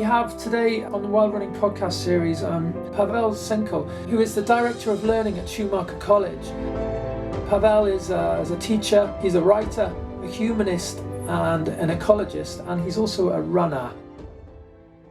we have today on the Wild Running podcast series Pavel, who is the Director of Learning at Schumacher College. Pavel is a teacher, he's a writer, a humanist and an ecologist, and he's also a runner.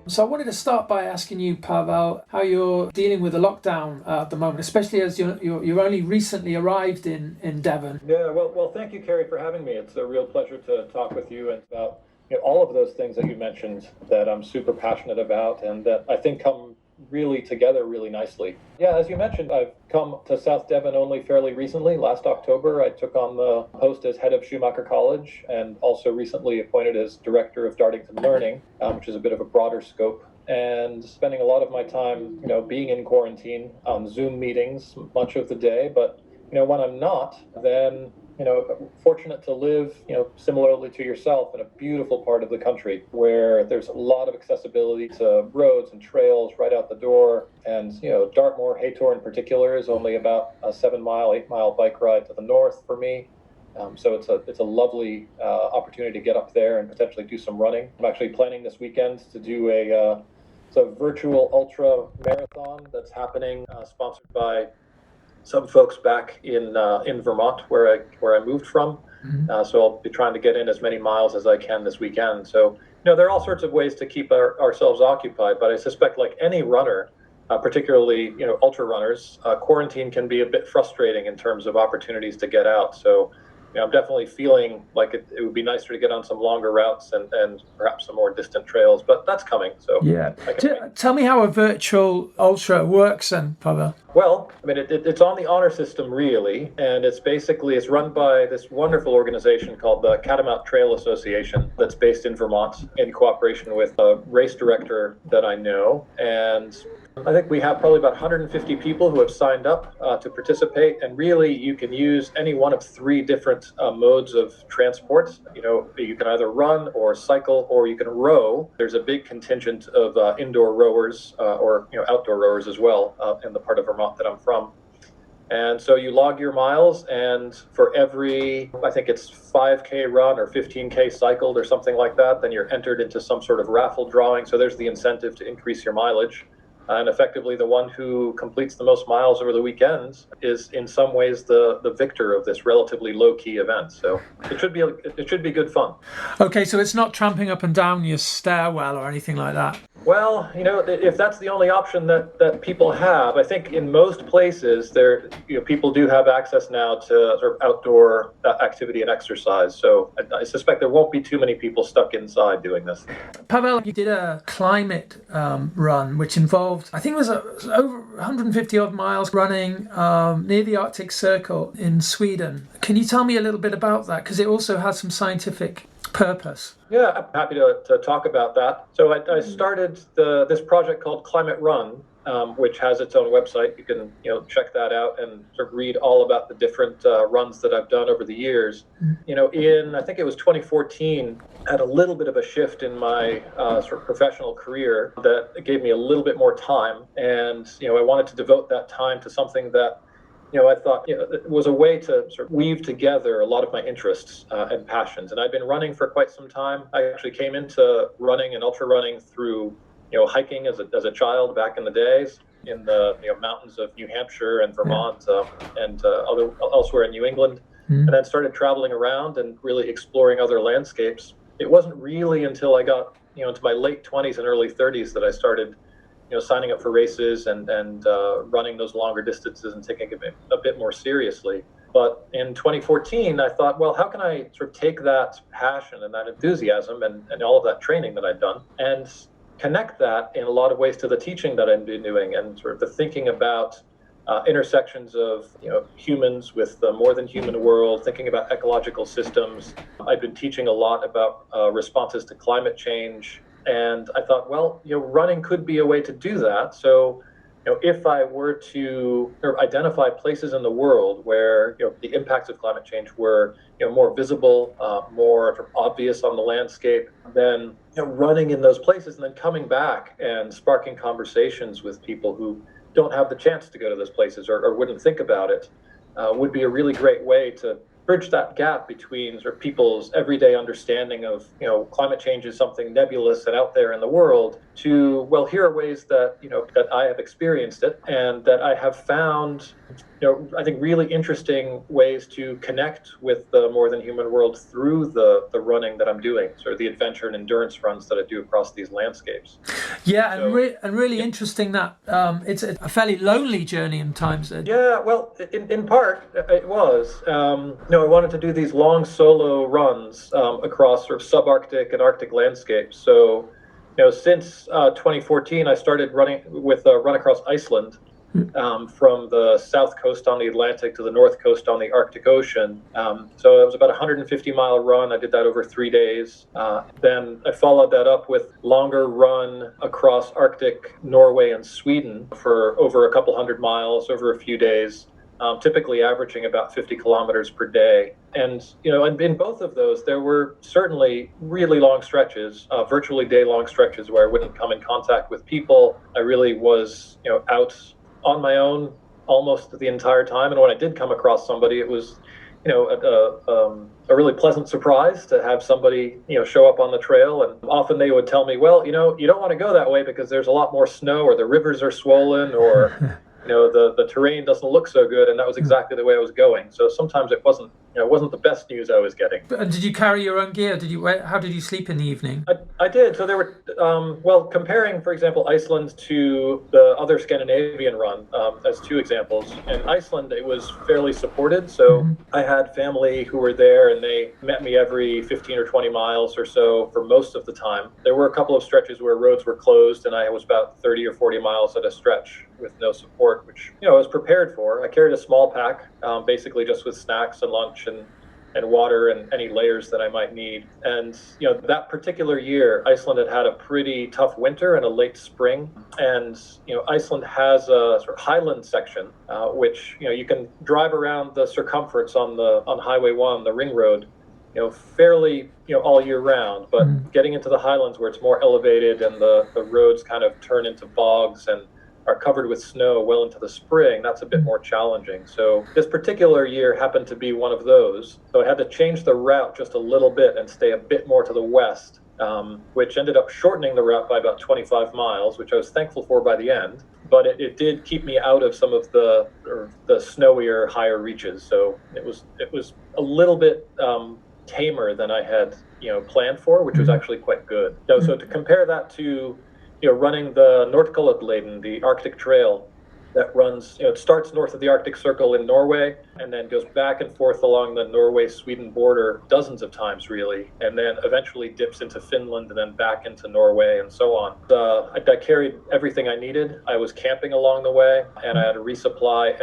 So I wanted to start by asking you, Pavel, how you're dealing with the lockdown at the moment, especially as you're only recently arrived in Devon. Yeah, well, thank you, Kerry, for having me. It's a real pleasure to talk with you and about all of those things that you mentioned that I'm super passionate about and that I think come really together really nicely. Yeah, as you mentioned, I've come to South Devon only fairly recently. Last October, I took on the post as head of Schumacher College and also recently appointed as director of Dartington Learning, which is a bit of a broader scope. And spending a lot of my time, being in quarantine on Zoom meetings much of the day. But, when I'm not, then fortunate to live, similarly to yourself, in a beautiful part of the country where there's a lot of accessibility to roads and trails right out the door. And, Dartmoor, Haytor in particular, is only about a 7-mile, 8-mile bike ride to the north for me. So it's a lovely opportunity to get up there and potentially do some running. I'm actually planning this weekend to do a virtual ultra marathon that's happening, sponsored by some folks back in Vermont, where I moved from. Mm-hmm. So I'll be trying to get in as many miles as I can this weekend. So there are all sorts of ways to keep ourselves occupied. But I suspect, like any runner, particularly ultra runners, quarantine can be a bit frustrating in terms of opportunities to get out. So I'm definitely feeling like it would be nicer to get on some longer routes and perhaps some more distant trails, but that's coming. So yeah, tell me how a virtual ultra works then, Pavel. Well, I mean, it's on the honor system, really, and it's run by this wonderful organization called the Catamount Trail Association that's based in Vermont in cooperation with a race director that I know. And I think we have probably about 150 people who have signed up to participate, and really you can use any one of 3 different modes of transport. You can either run or cycle or you can row. There's a big contingent of indoor rowers or outdoor rowers as well in the part of Vermont that I'm from. And so you log your miles, and for every, I think it's 5K run or 15K cycled or something like that, then you're entered into some sort of raffle drawing. So there's the incentive to increase your mileage. And effectively, the one who completes the most miles over the weekends is, in some ways, the victor of this relatively low-key event. So it should be good fun. Okay, so it's not tramping up and down your stairwell or anything like that. Well, if that's the only option that people have, I think in most places people do have access now to sort of outdoor activity and exercise. So I suspect there won't be too many people stuck inside doing this. Pavel, you did a climate run, which involved, I think it was over 150 odd miles running near the Arctic Circle in Sweden. Can you tell me a little bit about that? Because it also has some scientific purpose. Yeah, I'm happy to talk about that. So I started this project called Climate Run, which has its own website. You can check that out and sort of read all about the different runs that I've done over the years. In I think it was 2014, I had a little bit of a shift in my sort of professional career that gave me a little bit more time, and I wanted to devote that time to something that I thought it was a way to sort of weave together a lot of my interests and passions. And I've been running for quite some time. I actually came into running and ultra running through hiking as a child back in the days in the mountains of New Hampshire and Vermont and elsewhere in New England, and then started traveling around and really exploring other landscapes. It wasn't really until I got into my late 20s and early 30s that I started signing up for races and running those longer distances and taking it a bit more seriously. But in 2014, I thought, well, how can I sort of take that passion and that enthusiasm and all of that training that I'd done and connect that in a lot of ways to the teaching that I've been doing and sort of the thinking about intersections of humans with the more than human world, thinking about ecological systems. I've been teaching a lot about responses to climate change. And I thought, well, running could be a way to do that. So, if I were to identify places in the world where the impacts of climate change were more visible, more sort of obvious on the landscape, then running in those places and then coming back and sparking conversations with people who don't have the chance to go to those places or wouldn't think about it would be a really great way to bridge that gap between sort of people's everyday understanding of, climate change is something nebulous and out there in the world to, well, here are ways that, that I have experienced it and that I have found, I think really interesting ways to connect with the more than human world through the running that I'm doing, sort of the adventure and endurance runs that I do across these landscapes. Yeah, and really interesting that it's a fairly lonely journey in times. Yeah, well, in part it was. I wanted to do these long solo runs across sort of subarctic and Arctic landscapes. So, since 2014, I started running with Run Across Iceland, from the south coast on the Atlantic to the north coast on the Arctic Ocean. So it was about a 150-mile run. I did that over 3 days. Then I followed that up with longer run across Arctic Norway and Sweden for over a couple hundred miles over a few days. Typically averaging about 50 kilometers per day. And, in both of those, there were certainly really long stretches, virtually day-long stretches where I wouldn't come in contact with people. I really was, out on my own almost the entire time. And when I did come across somebody, it was, a really pleasant surprise to have somebody, show up on the trail. And often they would tell me, well, you don't want to go that way because there's a lot more snow or the rivers are swollen or the terrain doesn't look so good, and that was exactly the way I was going. So sometimes it wasn't the best news I was getting. And did you carry your own gear? How did you sleep in the evening? I did. So there were, comparing, for example, Iceland to the other Scandinavian run, as two examples. In Iceland, it was fairly supported. So I had family who were there, and they met me every 15 or 20 miles or so for most of the time. There were a couple of stretches where roads were closed, and I was about 30 or 40 miles at a stretch with no support, which, I was prepared for. I carried a small pack, basically just with snacks and lunch and water and any layers that I might need. And, that particular year, Iceland had a pretty tough winter and a late spring. And, Iceland has a sort of highland section, which, you can drive around the circumference on Highway 1, the ring road, fairly, all year round. But getting into the highlands where it's more elevated and the roads kind of turn into bogs and are covered with snow well into the spring, that's a bit more challenging. So this particular year happened to be one of those. So I had to change the route just a little bit and stay a bit more to the west, which ended up shortening the route by about 25 miles, which I was thankful for by the end. But it did keep me out of some of the snowier, higher reaches. So it was a little bit tamer than I had planned for, which was actually quite good. So to compare that to running the Nordkalottleiðin, the Arctic Trail that runs, it starts north of the Arctic Circle in Norway and then goes back and forth along the Norway-Sweden border dozens of times, really, and then eventually dips into Finland and then back into Norway and so on. I carried everything I needed. I was camping along the way, and I had to resupply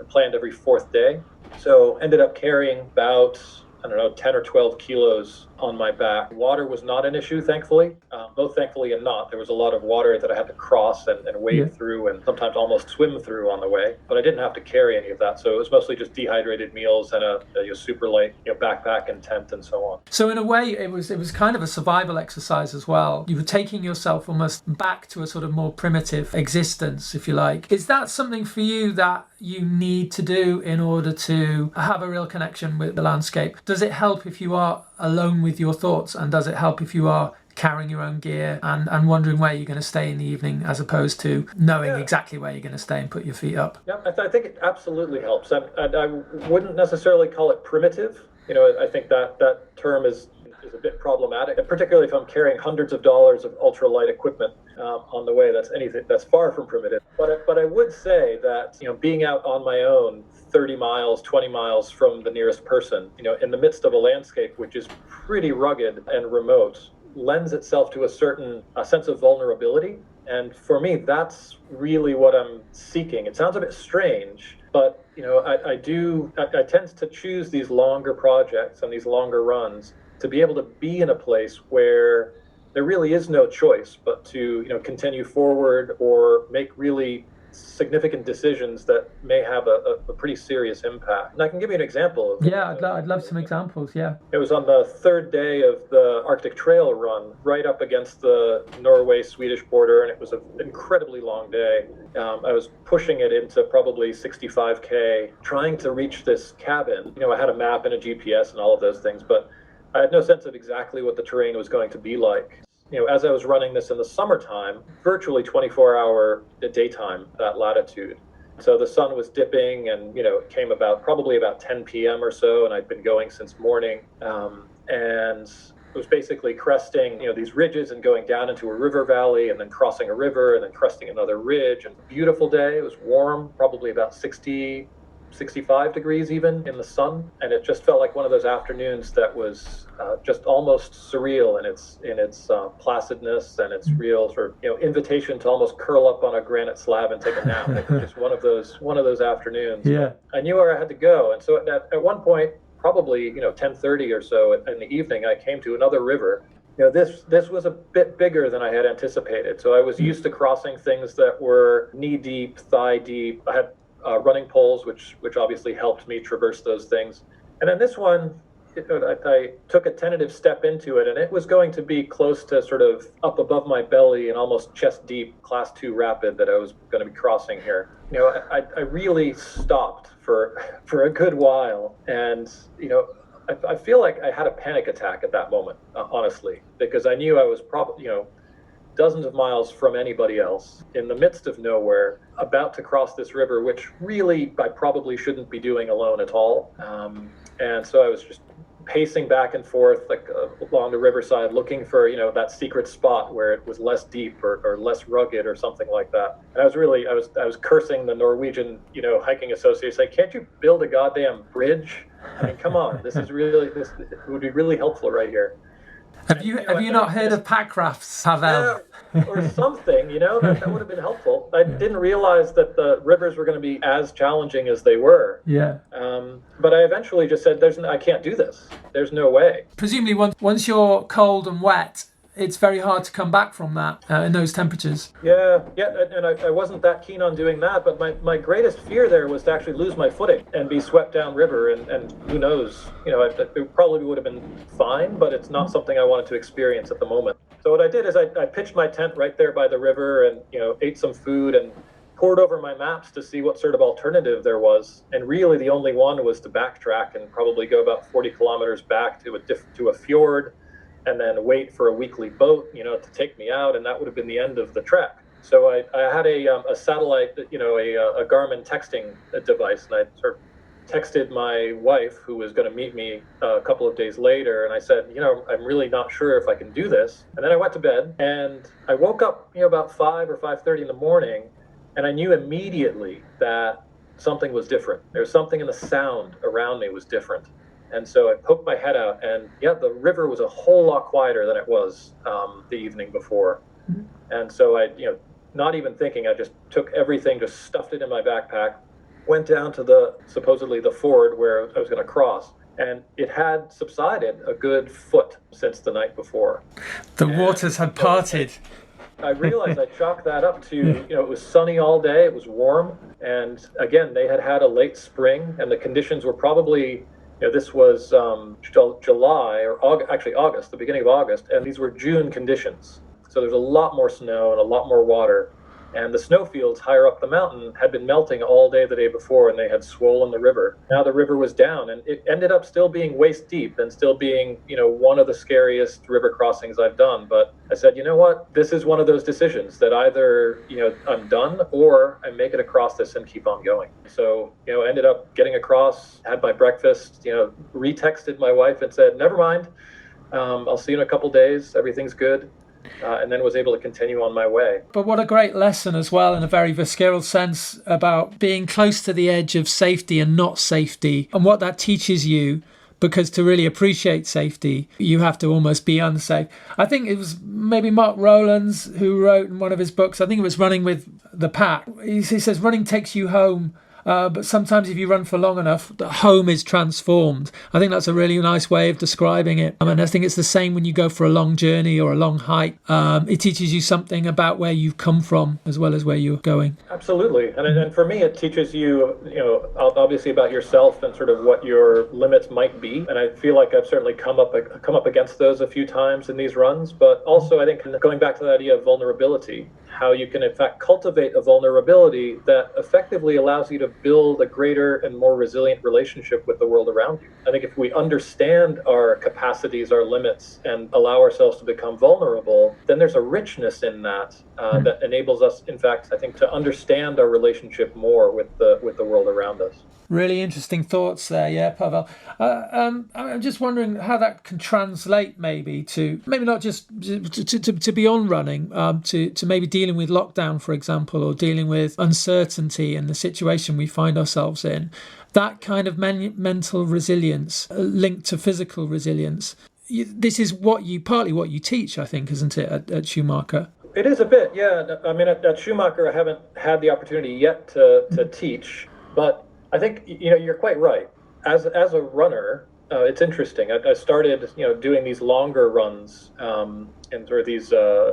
planned every fourth day. So ended up carrying about, 10 or 12 kilos on my back. Water was not an issue, thankfully. Both thankfully and not. There was a lot of water that I had to cross and wade through and sometimes almost swim through on the way. But I didn't have to carry any of that. So it was mostly just dehydrated meals and a super light backpack and tent and so on. So in a way, it was kind of a survival exercise as well. You were taking yourself almost back to a sort of more primitive existence, if you like. Is that something for you that you need to do in order to have a real connection with the landscape? Does it help if you are alone with your thoughts, and does it help if you are carrying your own gear and wondering where you're going to stay in the evening, as opposed to knowing exactly where you're going to stay and put your feet up? Yeah, I think it absolutely helps. And I wouldn't necessarily call it primitive. I think that term is a bit problematic, and particularly if I'm carrying hundreds of dollars of ultralight equipment on the way. That's far from primitive. But I would say that being out on my own 30 miles, 20 miles from the nearest person, in the midst of a landscape which is pretty rugged and remote, lends itself to a certain sense of vulnerability. And for me, that's really what I'm seeking. It sounds a bit strange, but I tend to choose these longer projects and these longer runs to be able to be in a place where there really is no choice but to continue forward or make really significant decisions that may have a pretty serious impact. And I can give you an example of. Yeah, I'd love some examples. Yeah. It was on the third day of the Arctic Trail run, right up against the Norway-Swedish border, and it was an incredibly long day. I was pushing it into probably 65K, trying to reach this cabin. I had a map and a GPS and all of those things, but I had no sense of exactly what the terrain was going to be like. As I was running this in the summertime, virtually 24-hour daytime, that latitude. So the sun was dipping, and it came probably about 10 p.m. or so, and I'd been going since morning, and it was basically cresting these ridges and going down into a river valley, and then crossing a river, and then cresting another ridge. And beautiful day. It was warm, probably about 65 degrees even in the sun, and it just felt like one of those afternoons that was just almost surreal in its placidness and its real sort of invitation to almost curl up on a granite slab and take a nap. It was just one of those afternoons. Yeah. I knew where I had to go, and so at one point, probably 10:30 or so in the evening, I came to another river. This was a bit bigger than I had anticipated. So I was used to crossing things that were knee deep, thigh deep. I had running poles, which obviously helped me traverse those things. And then this one, I took a tentative step into it, and it was going to be close to sort of up above my belly and almost chest deep class 2 rapid that I was going to be crossing here. I really stopped for a good while, and I feel like I had a panic attack at that moment, honestly, because I knew I was probably dozens of miles from anybody else, in the midst of nowhere, about to cross this river, which really I probably shouldn't be doing alone at all. And so I was just pacing back and forth along the riverside, looking for that secret spot where it was less deep or less rugged or something like that. And I was cursing the Norwegian hiking association, saying, "Can't you build a goddamn bridge? I mean, come on, this would be really helpful right here." Have you not heard of pack rafts, Pavel? Yeah, or something, that would have been helpful. I didn't realize that the rivers were going to be as challenging as they were. Yeah. But I eventually just said, I can't do this. There's no way. Presumably, once you're cold and wet, it's very hard to come back from that in those temperatures. Yeah, and I wasn't that keen on doing that, but my greatest fear there was to actually lose my footing and be swept downriver, and who knows, it probably would have been fine, but it's not something I wanted to experience at the moment. So what I did is I pitched my tent right there by the river and, ate some food and pored over my maps to see what sort of alternative there was, and really the only one was to backtrack and probably go about 40 kilometers back to a fjord, and then wait for a weekly boat, to take me out, and that would have been the end of the trek. So I had a satellite, a Garmin texting device, and I sort of texted my wife, who was going to meet me a couple of days later, and I said, I'm really not sure if I can do this. And then I went to bed, and I woke up, about 5 or 5:30 in the morning, and I knew immediately that something was different. There was something in the sound around me was different. And so I poked my head out, and the river was a whole lot quieter than it was the evening before. Mm-hmm. And so I, not even thinking, I just took everything, just stuffed it in my backpack, went down to supposedly the ford where I was going to cross. And it had subsided a good foot since the night before. The waters had parted. I realized I chalked that up to, it was sunny all day, it was warm. And again, they had a late spring, and the conditions were probably, this was July or August, the beginning of August, and these were June conditions. So there's a lot more snow and a lot more water. And the snowfields higher up the mountain had been melting all day the day before, and they had swollen the river. Now the river was down, and it ended up still being waist deep and still being, one of the scariest river crossings I've done. But I said, you know what? This is one of those decisions that either, I'm done or I make it across this and keep on going. So, ended up getting across, had my breakfast, retexted my wife and said, never mind. I'll see you in a couple days. Everything's good. And then was able to continue on my way. But what a great lesson as well, in a very visceral sense, about being close to the edge of safety and not safety, and what that teaches you, because to really appreciate safety, you have to almost be unsafe. I think it was maybe Mark Rowlands who wrote in one of his books, I think it was Running with the Pack, he says running takes you home But sometimes if you run for long enough, the home is transformed. I think that's a really nice way of describing it. I mean, I think it's the same when you go for a long journey or a long hike. It teaches you something about where you've come from as well as where you're going. Absolutely. And for me, it teaches you, obviously about yourself and sort of what your limits might be. And I feel like I've certainly come up against those a few times in these runs. But also, I think going back to the idea of vulnerability, how you can in fact cultivate a vulnerability that effectively allows you to build a greater and more resilient relationship with the world around you. I think if we understand our capacities, our limits, and allow ourselves to become vulnerable, then there's a richness in that that enables us, in fact, I think, to understand our relationship more with the world around us. Really interesting thoughts there, yeah, Pavel. I'm just wondering how that can translate maybe to maybe not just to beyond running, to maybe dealing with lockdown, for example, or dealing with uncertainty and the situation we find ourselves in. That kind of mental resilience linked to physical resilience. This is partly what you teach, I think, isn't it, at Schumacher? It is a bit, yeah. I mean, at Schumacher, I haven't had the opportunity yet to teach, but I think you're quite right. As a runner, it's interesting. I started doing these longer runs and sort of these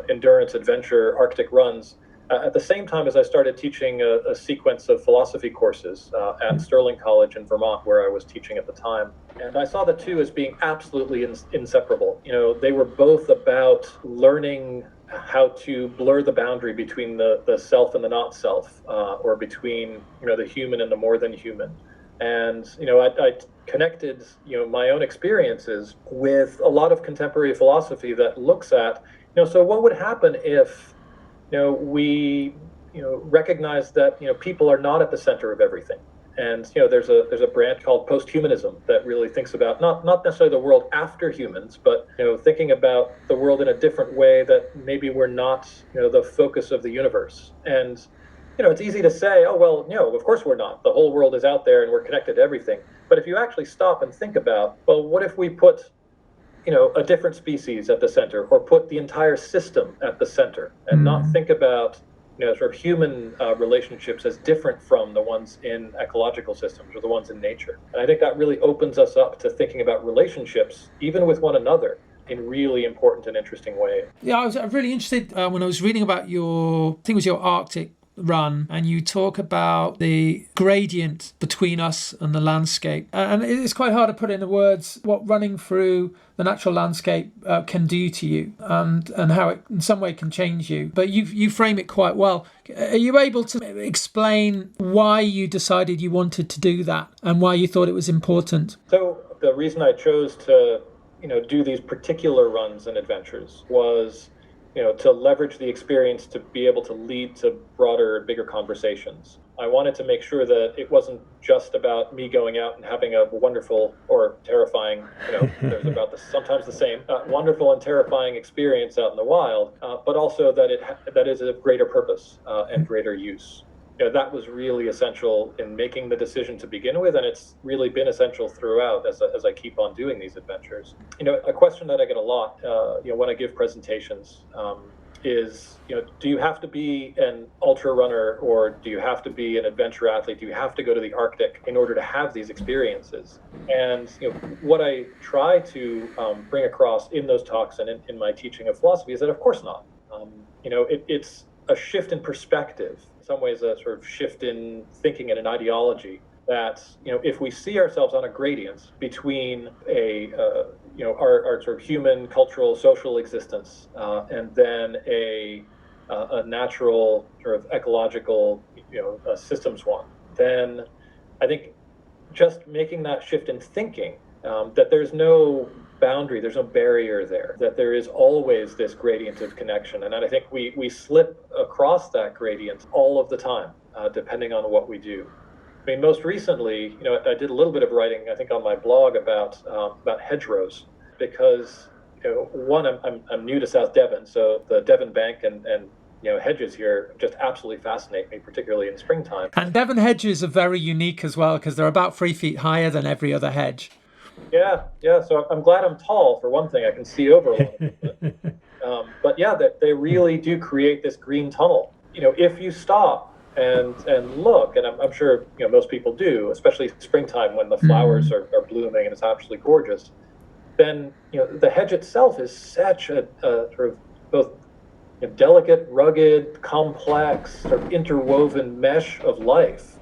endurance adventure Arctic runs at the same time as I started teaching a sequence of philosophy courses at Sterling College in Vermont, where I was teaching at the time. And I saw the two as being absolutely inseparable. They were both about learning how to blur the boundary between the self and the not self, or between the human and the more than human. And I connected my own experiences with a lot of contemporary philosophy that looks at so what would happen if we recognize that people are not at the center of everything. And there's a branch called posthumanism that really thinks about not necessarily the world after humans, but thinking about the world in a different way, that maybe we're not the focus of the universe. And it's easy to say, oh well, of course we're not. The whole world is out there and we're connected to everything. But if you actually stop and think about, well, what if we put a different species at the center, or put the entire system at the center, and not think about sort of human relationships as different from the ones in ecological systems or the ones in nature. And I think that really opens us up to thinking about relationships, even with one another, in really important and interesting ways. Yeah, I was really interested when I was reading about I think it was your Arctic run, and you talk about the gradient between us and the landscape. And it's quite hard to put into words what running through the natural landscape can do to you, and how it in some way can change you. But you frame it quite well. Are you able to explain why you decided you wanted to do that and why you thought it was important? So the reason I chose to do these particular runs and adventures was to leverage the experience to be able to lead to broader, bigger conversations. I wanted to make sure that it wasn't just about me going out and having a wonderful or terrifying, there's about sometimes the same, wonderful and terrifying experience out in the wild, but also that is of greater purpose and greater use. That was really essential in making the decision to begin with, and it's really been essential throughout as I keep on doing these adventures. A question that I get a lot, when I give presentations, is, do you have to be an ultra runner, or do you have to be an adventure athlete? Do you have to go to the Arctic in order to have these experiences? And what I try to bring across in those talks and in my teaching of philosophy is that of course not. It's a shift in perspective, in some ways a sort of shift in thinking and an ideology, that if we see ourselves on a gradient between our sort of human, cultural, social existence, and then a natural sort of ecological systems one, then I think just making that shift in thinking, that there's no boundary, there's no barrier there, that there is always this gradient of connection. And I think we slip across that gradient all of the time, depending on what we do. I mean, most recently, I did a little bit of writing, I think, on my blog about hedgerows, because one, I'm new to South Devon, so the Devon Bank and hedges here just absolutely fascinate me, particularly in springtime. And Devon hedges are very unique as well, because they're about 3 feet higher than every other hedge. Yeah. So I'm glad I'm tall, for one thing. I can see over a lot of it. But yeah, they really do create this green tunnel. If you stop and look, and I'm sure most people do, especially springtime when the flowers are blooming and it's absolutely gorgeous, then the hedge itself is such a sort of both delicate, rugged, complex, sort of interwoven mesh of life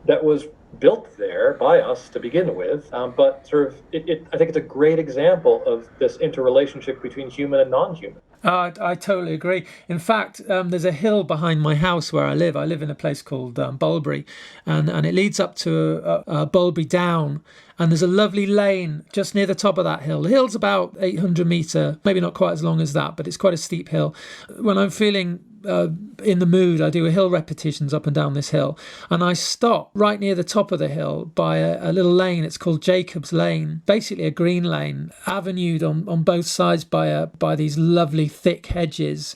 that was built there by us to begin with. But sort of, I think it's a great example of this interrelationship between human and non-human. I totally agree. In fact, there's a hill behind my house where I live. I live in a place called Bulbury, and it leads up to a Bulbury Down. And there's a lovely lane just near the top of that hill. The hill's about 800 metre, maybe not quite as long as that, but it's quite a steep hill. When I'm feeling in the mood, I do a hill repetitions up and down this hill, and I stop right near the top of the hill by a little lane. It's called Jacob's Lane, basically a green lane, avenued on both sides by these lovely thick hedges.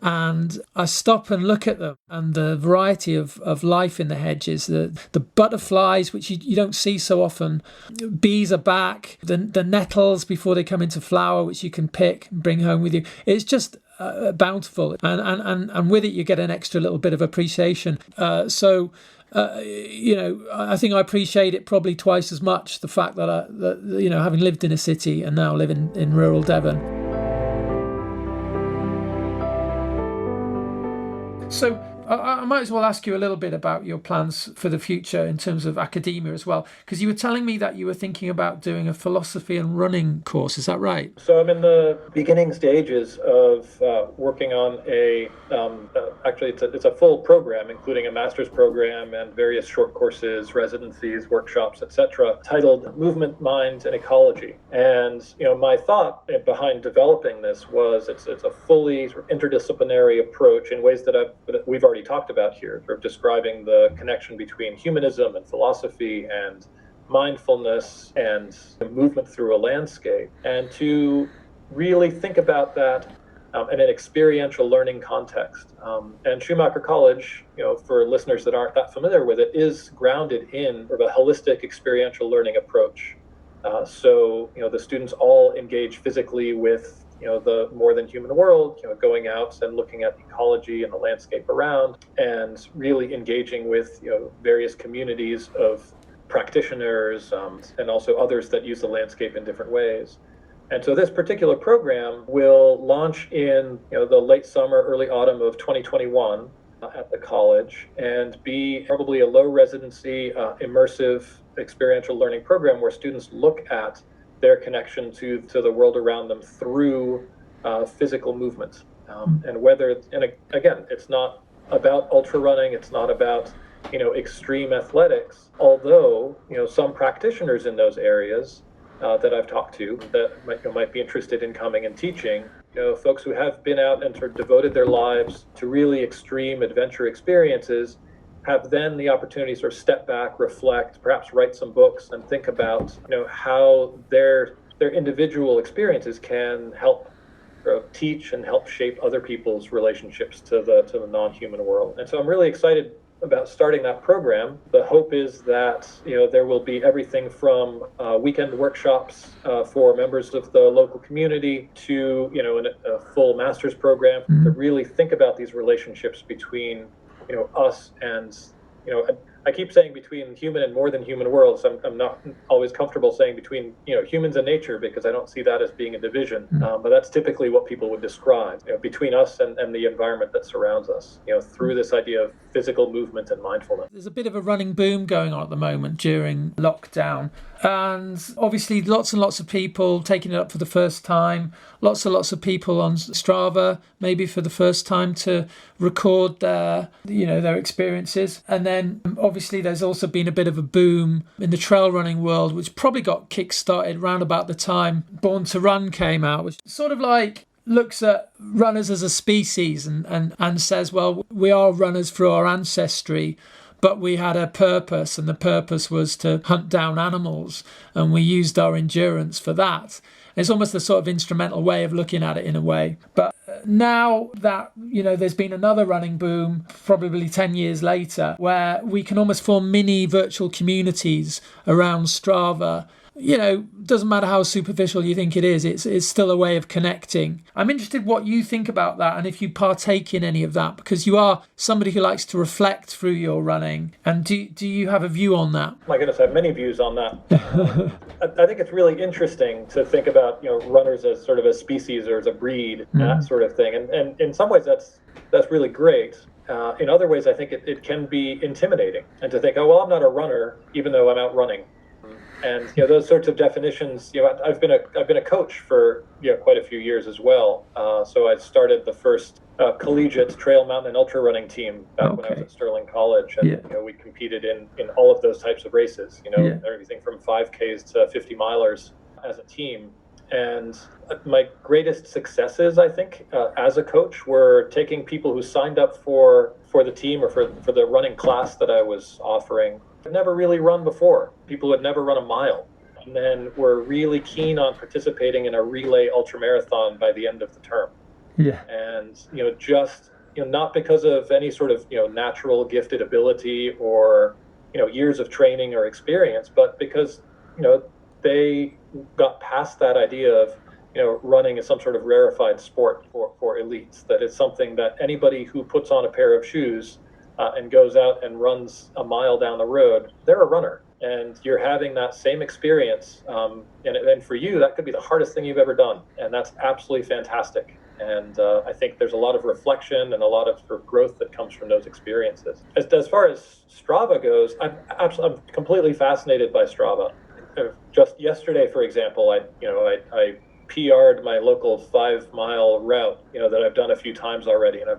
And I stop and look at them and the variety of life in the hedges, the butterflies, which you don't see so often. Bees are back, the nettles before they come into flower, which you can pick and bring home with you. It's just bountiful. And with it, you get an extra little bit of appreciation. I think I appreciate it probably twice as much, the fact that, having lived in a city and now live in rural Devon. So I might as well ask you a little bit about your plans for the future in terms of academia as well, because you were telling me that you were thinking about doing a philosophy and running course. Is that right? So I'm in the beginning stages of working on actually it's a full program, including a master's program and various short courses, residencies, workshops, etc., titled Movement, Mind, and Ecology. And my thought behind developing this was it's a fully sort of interdisciplinary approach in ways that we've already talked about here, sort of describing the connection between humanism and philosophy and mindfulness and movement through a landscape, and to really think about that in an experiential learning context. And Schumacher College, for listeners that aren't that familiar with it, is grounded in sort of a holistic experiential learning approach. So the students all engage physically with the more than human world, going out and looking at ecology and the landscape around, and really engaging with various communities of practitioners and also others that use the landscape in different ways. And so this particular program will launch in the late summer, early autumn of 2021 at the college, and be probably a low residency, immersive experiential learning program where students look at their connection to the world around them through physical movement. And again, it's not about ultra running, it's not about extreme athletics, although some practitioners in those areas that I've talked to that might be interested in coming and teaching, folks who have been out and sort of devoted their lives to really extreme adventure experiences, have then the opportunity to sort of step back, reflect, perhaps write some books, and think about how their individual experiences can help teach and help shape other people's relationships to the non-human world. And so I'm really excited about starting that program. The hope is that there will be everything from weekend workshops for members of the local community to a full master's program to really think about these relationships between us and I keep saying between human and more than human worlds. I'm not always comfortable saying between humans and nature, because I don't see that as being a division. But that's typically what people would describe between us and the environment that surrounds us. Through this idea of physical movement and mindfulness. There's a bit of a running boom going on at the moment during lockdown, and obviously lots and lots of people taking it up for the first time. Lots and lots of people on Strava, maybe for the first time, to record their experiences. And then obviously there's also been a bit of a boom in the trail running world, which probably got kick-started around about the time Born to Run came out, which sort of like looks at runners as a species and says, well, we are runners through our ancestry, but we had a purpose, and the purpose was to hunt down animals, and we used our endurance for that. It's almost a sort of instrumental way of looking at it in a way. But now that, there's been another running boom, probably 10 years later, where we can almost form mini virtual communities around Strava doesn't matter how superficial you think it is, it's still a way of connecting. I'm interested what you think about that and if you partake in any of that, because you are somebody who likes to reflect through your running. And do you have a view on that? My goodness, I have many views on that. I think it's really interesting to think about, runners as sort of a species or as a breed, that sort of thing. And in some ways that's really great. In other ways, I think it can be intimidating, and to think, oh, well, I'm not a runner, even though I'm out running. And those sorts of definitions. I've been a coach for quite a few years as well. So I started the first collegiate trail, mountain, and ultra running team back when I was at Sterling College, and we competed in all of those types of races. Everything from 5Ks to 50 milers as a team. And my greatest successes, I think, as a coach, were taking people who signed up for the team or for the running class that I was offering. I'd never really run before. People who had never run a mile, and then were really keen on participating in a relay ultramarathon by the end of the term. Yeah. And just not because of any sort of natural gifted ability or years of training or experience, but because they got past that idea of running is some sort of rarefied sport for elites. That it's something that anybody who puts on a pair of shoes and goes out and runs a mile down the road, they're a runner. And you're having that same experience. And for you, that could be the hardest thing you've ever done. And that's absolutely fantastic. And I think there's a lot of reflection and a lot of sort of growth that comes from those experiences. As far as Strava goes, I'm completely fascinated by Strava. Just yesterday, for example, I PR'd my local 5-mile route, that I've done a few times already. And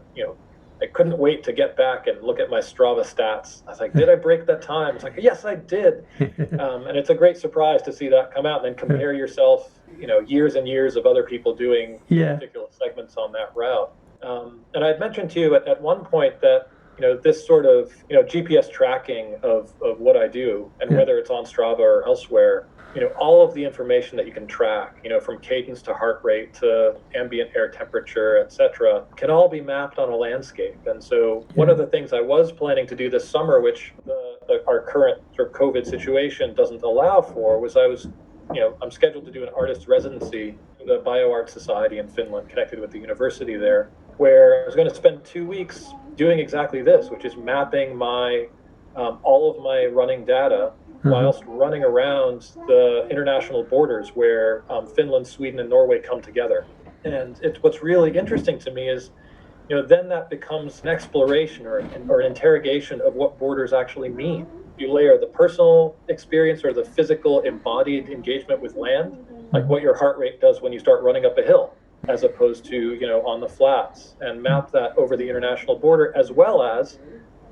I couldn't wait to get back and look at my Strava stats. I was like, did I break that time? It's like, yes, I did. And it's a great surprise to see that come out and then compare yourself, years and years of other people doing particular segments on that route. And I'd mentioned to you at one point that, this sort of, GPS tracking of what I do, and whether it's on Strava or elsewhere, all of the information that you can track, from cadence to heart rate to ambient air temperature, etc., can all be mapped on a landscape. And so one of the things I was planning to do this summer, which our current sort of COVID situation doesn't allow for, was I'm scheduled to do an artist residency in the BioArt Society in Finland, connected with the university there, where I was going to spend 2 weeks doing exactly this, which is mapping all of my running data whilst running around the international borders where Finland, Sweden, and Norway come together. And what's really interesting to me is, then that becomes an exploration or an interrogation of what borders actually mean. You layer the personal experience or the physical embodied engagement with land, like what your heart rate does when you start running up a hill, as opposed to, on the flats, and map that over the international border, as well as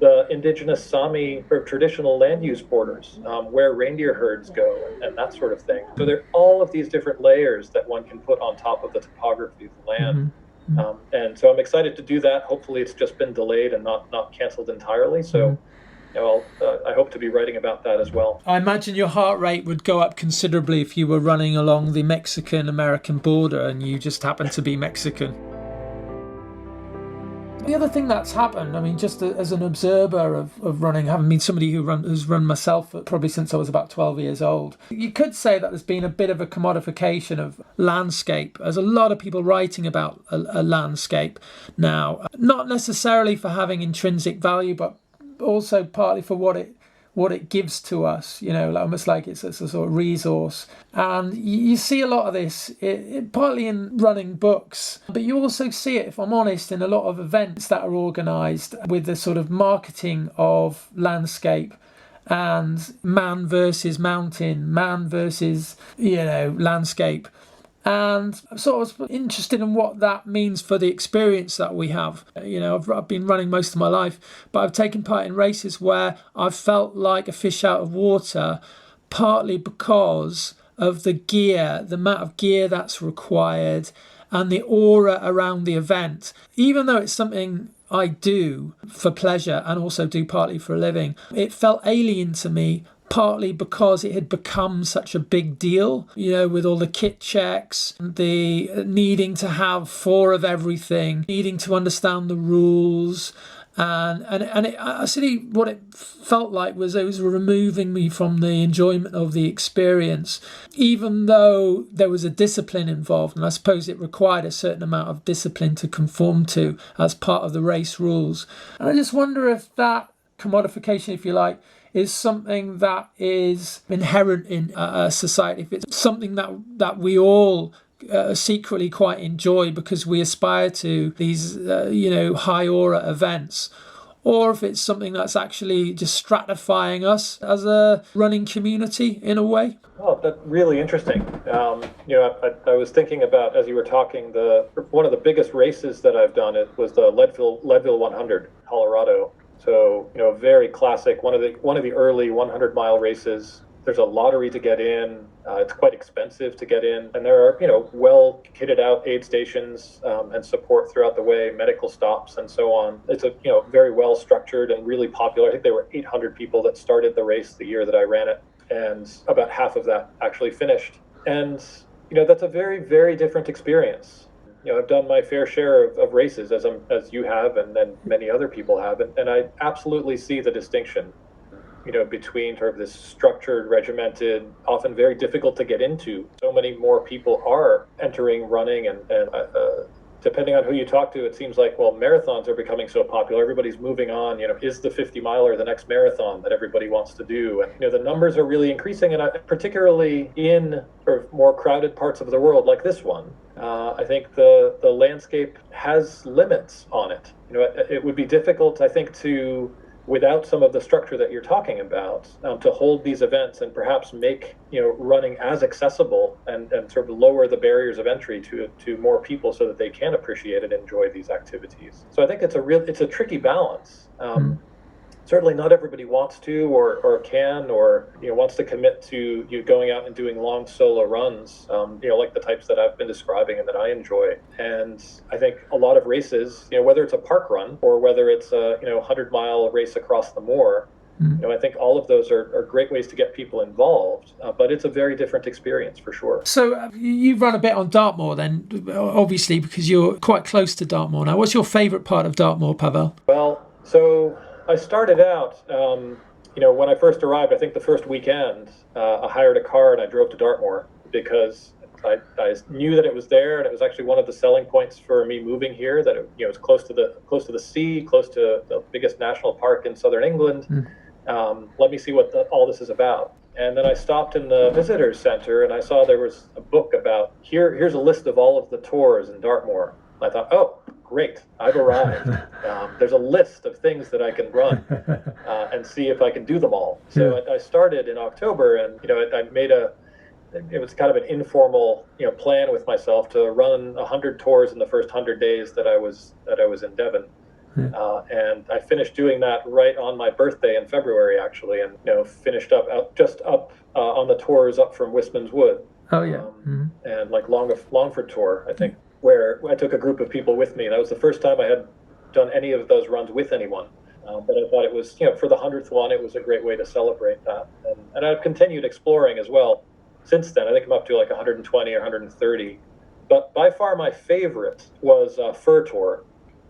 the indigenous Sami or traditional land use borders, where reindeer herds go and that sort of thing. So there are all of these different layers that one can put on top of the topography of the land. And so I'm excited to do that. Hopefully it's just been delayed and not canceled entirely. So I hope to be writing about that as well. I imagine your heart rate would go up considerably if you were running along the Mexican-American border and you just happened to be Mexican. The other thing that's happened, just as an observer of running, having been somebody who's run myself probably since I was about 12 years old, you could say that there's been a bit of a commodification of landscape. There's a lot of people writing about a landscape now, not necessarily for having intrinsic value, but also partly for what it gives to us, almost like it's a sort of resource. And you see a lot of this, partly in running books, but you also see it, if I'm honest, in a lot of events that are organised with the sort of marketing of landscape and man versus mountain, man versus, landscape. And I'm sort of interested in what that means for the experience that we have. I've been running most of my life, but I've taken part in races where I've felt like a fish out of water, partly because of the gear, the amount of gear that's required, and the aura around the event. Even though it's something I do for pleasure and also do partly for a living, it felt alien to me, partly because it had become such a big deal, with all the kit checks, the needing to have 4 of everything, needing to understand the rules, And actually what it felt like was it was removing me from the enjoyment of the experience, even though there was a discipline involved, and I suppose it required a certain amount of discipline to conform to as part of the race rules. And I just wonder if that commodification, if you like, is something that is inherent in a society, if it's something that we all secretly quite enjoy because we aspire to these, high aura events, or if it's something that's actually just stratifying us as a running community in a way. Oh, that's really interesting. I was thinking about, as you were talking, one of the biggest races that I've done, it was the Leadville 100, Colorado. So, very classic, one of the early 100-mile races. There's a lottery to get in. It's quite expensive to get in, and there are, well kitted out aid stations and support throughout the way, medical stops, and so on. It's a, very well structured and really popular. I think there were 800 people that started the race the year that I ran it, and about half of that actually finished. And that's a very, very different experience. I've done my fair share of races, as you have, and many other people have, and I absolutely see the distinction between sort of this structured, regimented, often very difficult to get into. So many more people are entering running, and depending on who you talk to, it seems like, well, marathons are becoming so popular. Everybody's moving on. Is the 50-miler the next marathon that everybody wants to do? And the numbers are really increasing, and particularly in sort of more crowded parts of the world like this one. I think the landscape has limits on it. It would be difficult, I think, without some of the structure that you're talking about, to hold these events and perhaps make running as accessible and sort of lower the barriers of entry to more people so that they can appreciate and enjoy these activities. So I think it's a tricky balance. Certainly not everybody wants to or can or wants to commit to going out and doing long solo runs, like the types that I've been describing and that I enjoy. And I think a lot of races, whether it's a park run or whether it's a 100-mile race across the moor, I think all of those are great ways to get people involved, but it's a very different experience for sure. So you've run a bit on Dartmoor then, obviously, because you're quite close to Dartmoor now. What's your favourite part of Dartmoor, Pavel? Well, so I started out, when I first arrived, I think the first weekend, I hired a car and I drove to Dartmoor because I knew that it was there, and it was actually one of the selling points for me moving here, that it's close to the sea, close to the biggest national park in southern England. Let me see what all this is about. And then I stopped in the visitors center and I saw there was a book about here's a list of all of the tours in Dartmoor. I thought, oh, great, I've arrived. There's a list of things that I can run and see if I can do them all. So I started in October, and I made it was kind of an informal plan with myself to run 100 tours in the first 100 days that I was in Devon. And I finished doing that right on my birthday in February, actually, and finished up on the tours up from Wistman's Wood. Oh yeah, and like Longford tour, I think, where I took a group of people with me. That was the first time I had done any of those runs with anyone. But I thought it was, for the 100th one, it was a great way to celebrate that. And I've continued exploring as well since then. I think I'm up to like 120 or 130. But by far my favorite was Fur Tour.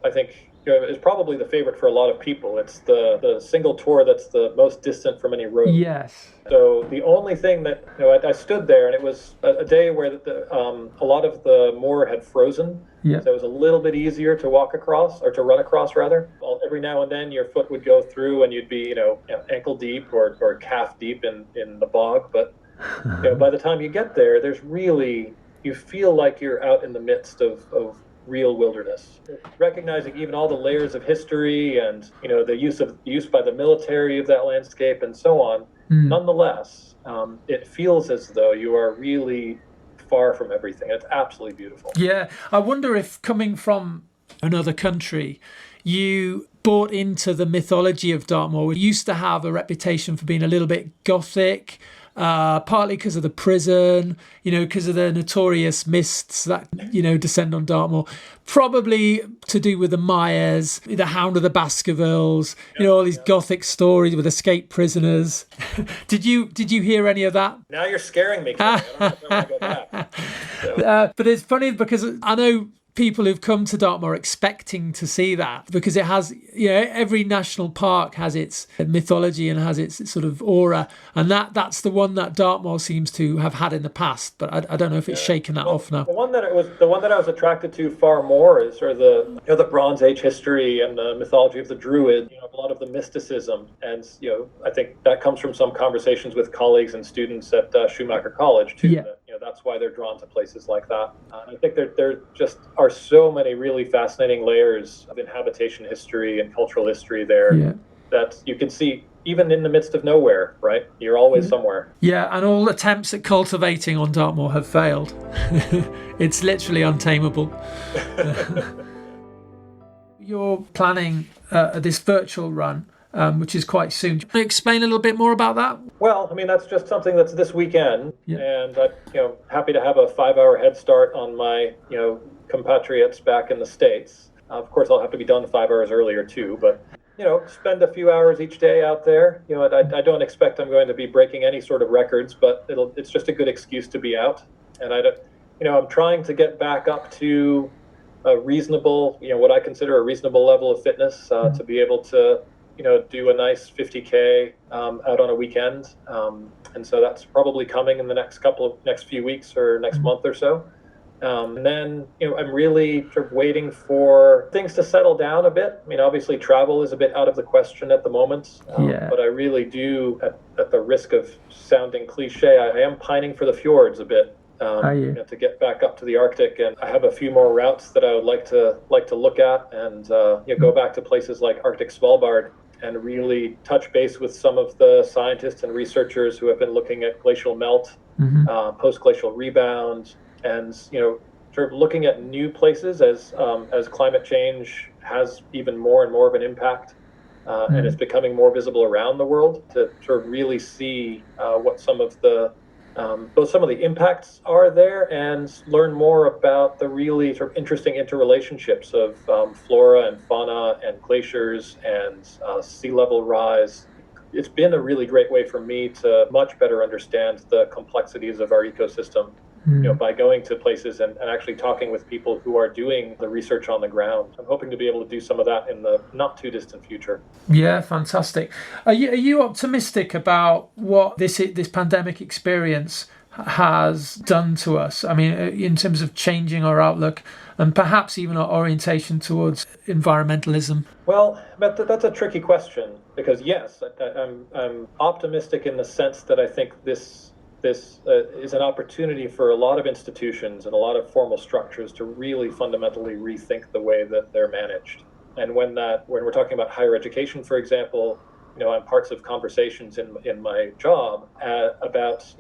I think is probably the favorite for a lot of people. It's the single tour that's the most distant from any road. Yes. So the only thing that, I stood there, and it was a day where a lot of the moor had frozen. Yeah. So it was a little bit easier to walk across, or to run across rather. Well, every now and then your foot would go through and you'd be, ankle deep or calf deep in the bog. But, by the time you get there, you feel like you're out in the midst of real wilderness. Recognizing even all the layers of history and the use by the military of that landscape and so on. Nonetheless, it feels as though you are really far from everything. It's absolutely beautiful. Yeah, I wonder if coming from another country, you bought into the mythology of Dartmoor. We used to have a reputation for being a little bit gothic. Partly because of the prison, because of the notorious mists that, descend on Dartmoor. Probably to do with the Myers, the Hound of the Baskervilles, all these gothic stories with escaped prisoners. Did you hear any of that? Now you're scaring me, Kenny. I don't know if I want to go back. So. But it's funny because I know people who've come to Dartmoor expecting to see that, because it has, every national park has its mythology and has its sort of aura, and that's the one that Dartmoor seems to have had in the past, but I don't know if it's shaken that off now. The one that I was attracted to far more is sort of the Bronze Age history and the mythology of the Druid, a lot of the mysticism, and I think that comes from some conversations with colleagues and students at Schumacher College too. Yeah. That, that's why they're drawn to places like that. I think there just are so many really fascinating layers of inhabitation history and cultural history there that you can see even in the midst of nowhere, right? You're always somewhere. Yeah, and all attempts at cultivating on Dartmoor have failed. It's literally untamable. You're planning this virtual run, which is quite soon. Can you explain a little bit more about that? Well, that's just something that's this weekend, and I'm happy to have a 5-hour head start on my compatriots back in the States. Of course, I'll have to be done 5 hours earlier too, but spend a few hours each day out there. I don't expect I'm going to be breaking any sort of records, but it's just a good excuse to be out. And I'm trying to get back up to a reasonable, what I consider a reasonable level of fitness to be able to, do a nice 50K out on a weekend. And so that's probably coming in the next few weeks or next month or so. And then, I'm really sort of waiting for things to settle down a bit. Obviously travel is a bit out of the question at the moment, but I really do, at the risk of sounding cliche, I am pining for the fjords a bit. To get back up to the Arctic, and I have a few more routes that I would like to look at, and go back to places like Arctic Svalbard and really touch base with some of the scientists and researchers who have been looking at glacial melt, post-glacial rebound, and sort of looking at new places as climate change has even more and more of an impact, and it's becoming more visible around the world, to sort of really see what some of the impacts are there, and learn more about the really sort of interesting interrelationships of flora and fauna and glaciers and sea level rise. It's been a really great way for me to much better understand the complexities of our ecosystem, by going to places and actually talking with people who are doing the research on the ground. I'm hoping to be able to do some of that in the not too distant future. Yeah, fantastic. Are you optimistic about what this pandemic experience has done to us? In terms of changing our outlook and perhaps even our orientation towards environmentalism? Well, that's a tricky question, because yes, I'm optimistic in the sense that I think this is an opportunity for a lot of institutions and a lot of formal structures to really fundamentally rethink the way that they're managed. And when we're talking about higher education, for example, I'm parts of conversations in my job about,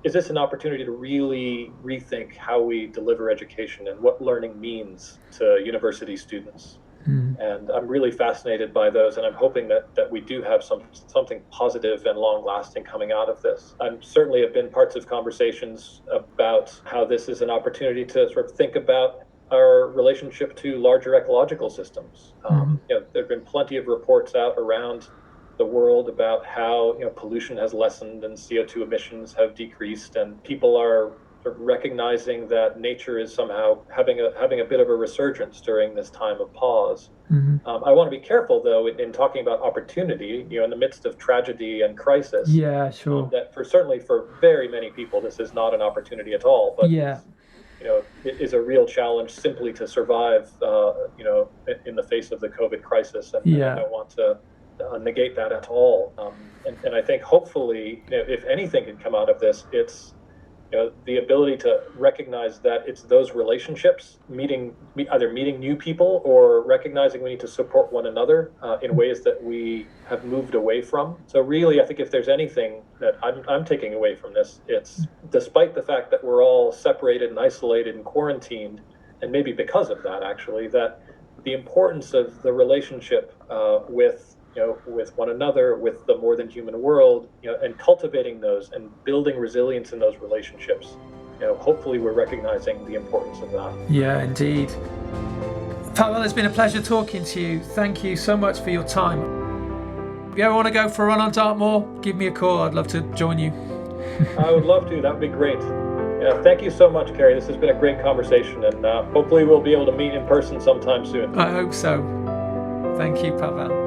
is this an opportunity to really rethink how we deliver education and what learning means to university students? And I'm really fascinated by those, and I'm hoping that we do have something positive and long-lasting coming out of this. I certainly have been parts of conversations about how this is an opportunity to sort of think about our relationship to larger ecological systems. There have been plenty of reports out around the world about how pollution has lessened and CO2 emissions have decreased, and people are recognizing that nature is somehow having a bit of a resurgence during this time of pause. I want to be careful, though, in talking about opportunity, in the midst of tragedy and crisis. Yeah, sure. That certainly for very many people, this is not an opportunity at all. But it is a real challenge simply to survive, in the face of the COVID crisis, and I don't want to negate that at all. And I think hopefully, if anything can come out of this, it's the ability to recognize that it's those relationships, either meeting new people or recognizing we need to support one another in ways that we have moved away from. So really, I think if there's anything that I'm taking away from this, it's despite the fact that we're all separated and isolated and quarantined, and maybe because of that, actually, that the importance of the relationship with one another, with the more than human world, and cultivating those and building resilience in those relationships. Hopefully we're recognizing the importance of that. Yeah, indeed. Pavel, it's been a pleasure talking to you. Thank you so much for your time. If you ever want to go for a run on Dartmoor, give me a call. I'd love to join you. I would love to. That would be great. Yeah, thank you so much, Carrie. This has been a great conversation, and hopefully we'll be able to meet in person sometime soon. I hope so. Thank you, Pavel.